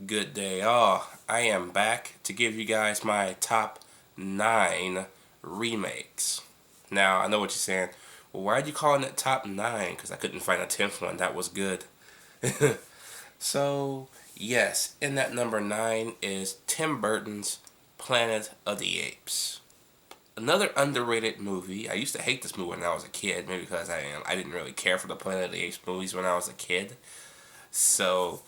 Good day, all. I am back to give you guys my top 9 remakes. Now, I know what you're saying. Well, why are you calling it top 9? Because I couldn't find a 10th one that was good. So, yes, in that number 9 is Tim Burton's Planet of the Apes. Another underrated movie. I used to hate this movie when I was a kid, maybe because I didn't really care for the Planet of the Apes movies when I was a kid. So,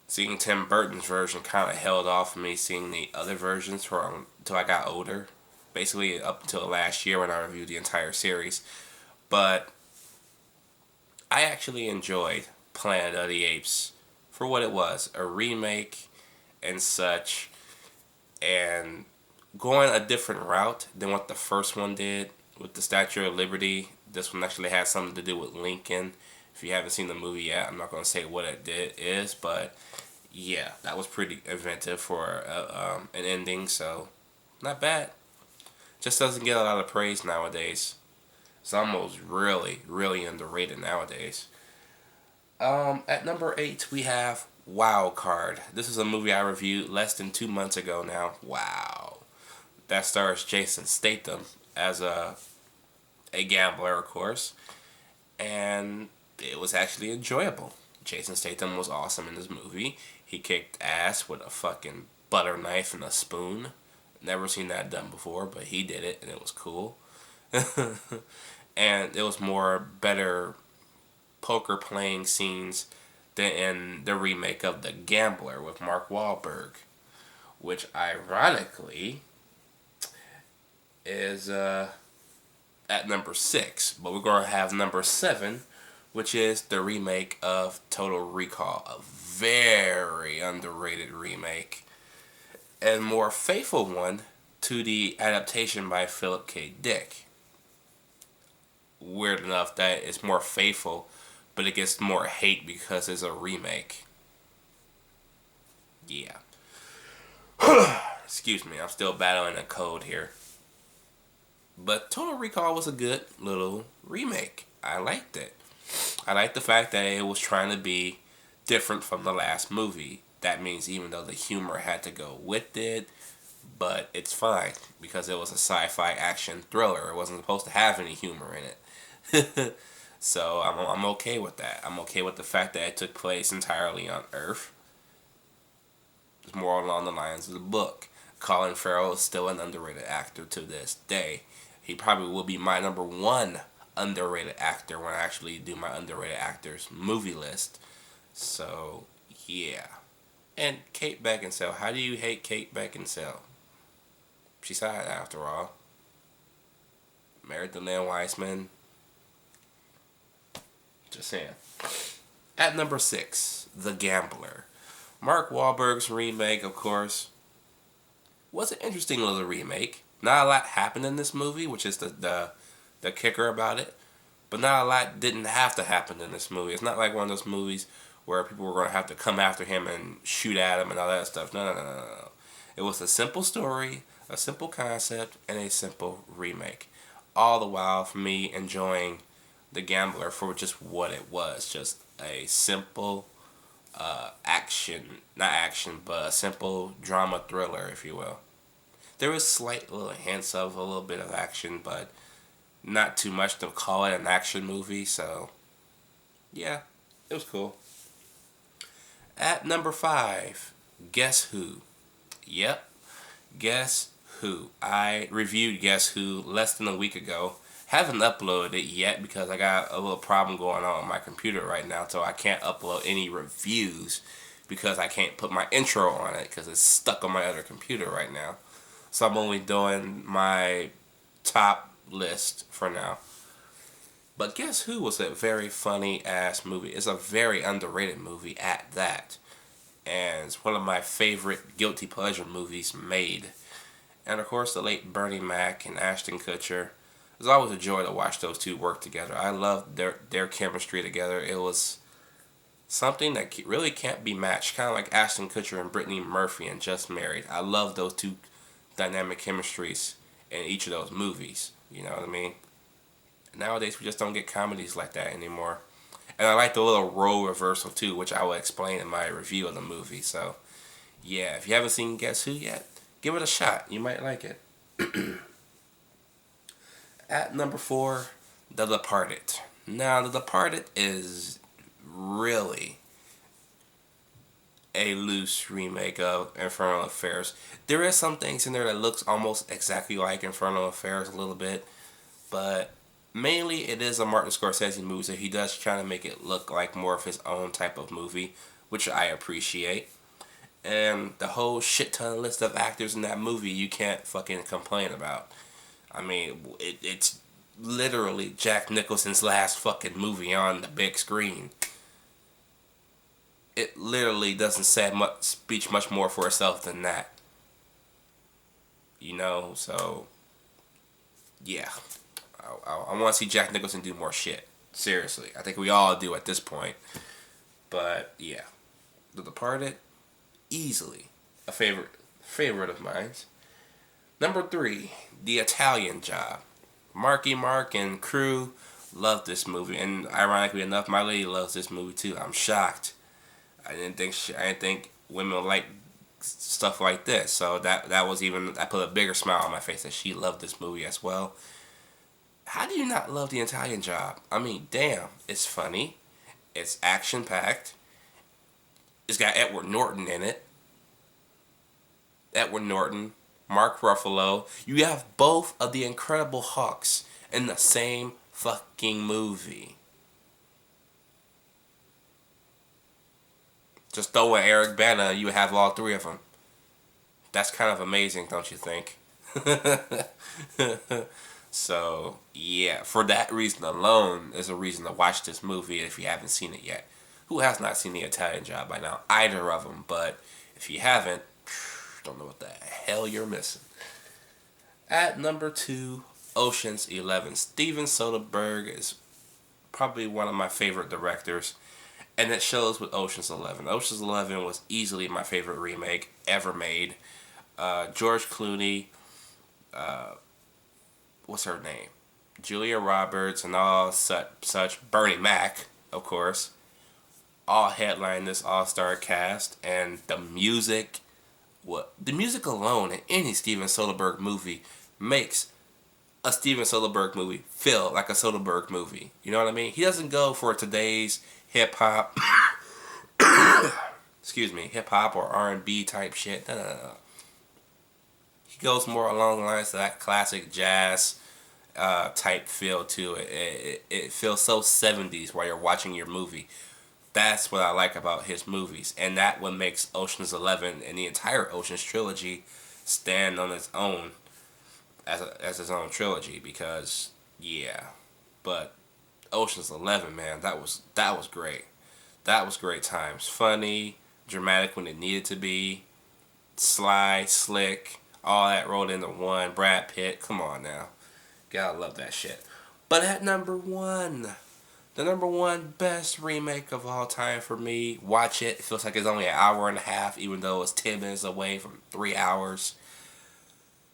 seeing Tim Burton's version kind of held off me seeing the other versions for until I got older. Basically, up until last year when I reviewed the entire series. But I actually enjoyed Planet of the Apes for what it was, a remake and such, and going a different route than what the first one did with the Statue of Liberty. This one actually had something to do with Lincoln. If you haven't seen the movie yet, I'm not going to say what is, but yeah, that was pretty inventive for an ending, so not bad. Just doesn't get a lot of praise nowadays. It's almost really, really underrated nowadays. At number 8, we have Wild Card. This is a movie I reviewed less than 2 months ago now. Wow. That stars Jason Statham as a gambler, of course, and it was actually enjoyable. Jason Statham was awesome in this movie. He kicked ass with a fucking butter knife and a spoon. Never seen that done before, but he did it and it was cool. And it was more better poker playing scenes than in the remake of The Gambler with Mark Wahlberg, which ironically is at number 6. But we're going to have number 7, which is the remake of Total Recall, a very underrated remake and more faithful one to the adaptation by Philip K. Dick. Weird enough that it's more faithful, but it gets more hate because it's a remake. Yeah. Excuse me, I'm still battling a cold here. But Total Recall was a good little remake. I liked it. I liked the fact that it was trying to be different from the last movie. That means even though the humor had to go with it, but it's fine because it was a sci-fi action thriller. It wasn't supposed to have any humor in it. So I'm okay with that. I'm okay with the fact that it took place entirely on Earth. It's more along the lines of the book. Colin Farrell is still an underrated actor to this day. He probably will be my number 1 underrated actor when I actually do my underrated actors movie list. So, yeah. And Kate Beckinsale. How do you hate Kate Beckinsale? She's hot after all. Married to Len Weissman. Just saying. At number 6, The Gambler. Mark Wahlberg's remake, of course, was an interesting little remake. Not a lot happened in this movie, which is the kicker about it. But not a lot didn't have to happen in this movie. It's not like one of those movies where people were going to have to come after him and shoot at him and all that stuff. No. It was a simple story, a simple concept, and a simple remake. All the while for me enjoying The Gambler for just what it was. Just a simple not action, but a simple drama thriller, if you will. There was slight little hints of a little bit of action, but not too much to call it an action movie, so yeah, it was cool. At number 5, Guess Who? Yep, Guess Who? I reviewed Guess Who less than a week ago. Haven't uploaded it yet because I got a little problem going on my computer right now, so I can't upload any reviews because I can't put my intro on it because it's stuck on my other computer right now. So I'm only doing my top list for now. But Guess Who was a very funny ass movie. It's a very underrated movie at that. And it's one of my favorite guilty pleasure movies made. And of course the late Bernie Mac and Ashton Kutcher. It's always a joy to watch those two work together. I love their chemistry together. It was something that really can't be matched. Kind of like Ashton Kutcher and Brittany Murphy and Just Married. I love those two dynamic chemistries in each of those movies. You know what I mean? Nowadays we just don't get comedies like that anymore. And I like the little role reversal too, which I will explain in my review of the movie. So Yeah, if you haven't seen Guess Who yet, give it a shot. You might like it. At number 4, The Departed. Now, The Departed is really a loose remake of Infernal Affairs. There is some things in there that looks almost exactly like Infernal Affairs a little bit, but mainly it is a Martin Scorsese movie, so he does try to make it look like more of his own type of movie, which I appreciate. And the whole shit ton list of actors in that movie you can't fucking complain about. I mean, it's literally Jack Nicholson's last fucking movie on the big screen. It literally doesn't say much speech much more for itself than that. You know, so yeah, I want to see Jack Nicholson do more shit. Seriously, I think we all do at this point. But yeah, The Departed, easily a favorite of mine. Number 3, The Italian Job. Marky Mark and crew love this movie, and ironically enough, my lady loves this movie too. I'm shocked. I didn't think women like stuff like this. So that was even, I put a bigger smile on my face that she loved this movie as well. How do you not love The Italian Job? I mean, damn, it's funny, it's action packed. It's got Edward Norton in it. Edward Norton, Mark Ruffalo. You have both of the Incredible Hulks in the same fucking movie. Just throw in Eric Bana, you have all 3 of them. That's kind of amazing, don't you think? So, yeah, for that reason alone is a reason to watch this movie if you haven't seen it yet. Who has not seen The Italian Job by now? Either of them, but if you haven't, don't know what the hell you're missing. At number 2, Ocean's 11. Steven Soderbergh is probably one of my favorite directors, and it shows with Ocean's 11. Ocean's 11 was easily my favorite remake ever made. George Clooney, what's her name? Julia Roberts and all such. Bernie Mac, of course. All headline this all-star cast, and the music. The music alone in any Steven Soderbergh movie makes a Steven Soderbergh movie feel like a Soderbergh movie. You know what I mean? He doesn't go for today's hip hop, excuse me, hip hop or R&B type shit. No. He goes more along the lines of that classic jazz type feel to it. It feels so 70s while you're watching your movie. That's what I like about his movies, and that what makes Ocean's 11 and the entire Ocean's trilogy stand on its own as its own trilogy. Because yeah, but Ocean's 11, man, that was great. That was great times. Funny, dramatic when it needed to be, sly, slick, all that rolled into one. Brad Pitt, come on now, gotta love that shit. But at number 1. The number 1 best remake of all time for me. Watch it. It feels like it's only an hour and a half, even though it's 10 minutes away from 3 hours.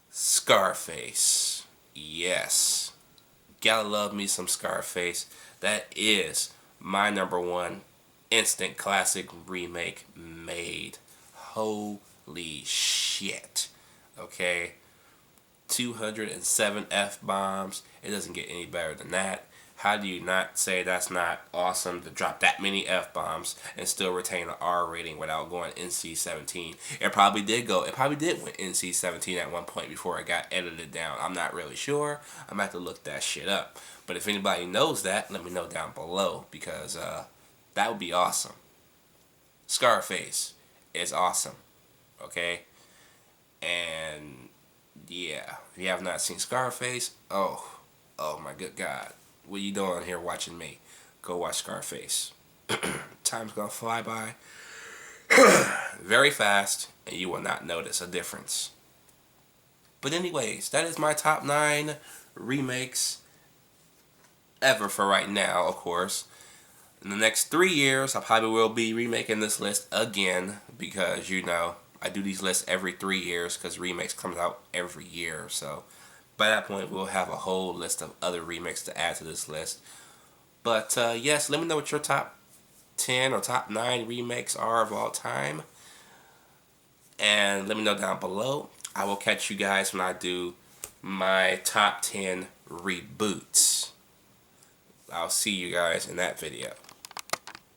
Scarface. Yes. Gotta love me some Scarface. That is my number 1 instant classic remake made. Holy shit. Okay? 207 F-bombs. It doesn't get any better than that. How do you not say that's not awesome to drop that many F-bombs and still retain an R rating without going NC-17? It probably did went NC-17 at one point before it got edited down. I'm not really sure. I'm going to have to look that shit up. But if anybody knows that, let me know down below, because that would be awesome. Scarface is awesome. Okay? And yeah, if you have not seen Scarface, oh my good God. What are you doing here watching me? Go watch Scarface. Time's gonna fly by very fast, and you will not notice a difference. But anyways, that is my top 9 remakes ever for right now, of course. In the next 3 years, I probably will be remaking this list again, because, you know, I do these lists every 3 years, because remakes comes out every year, so by that point, we'll have a whole list of other remakes to add to this list. But yes, let me know what your top 10 or top 9 remakes are of all time. And let me know down below. I will catch you guys when I do my top 10 reboots. I'll see you guys in that video.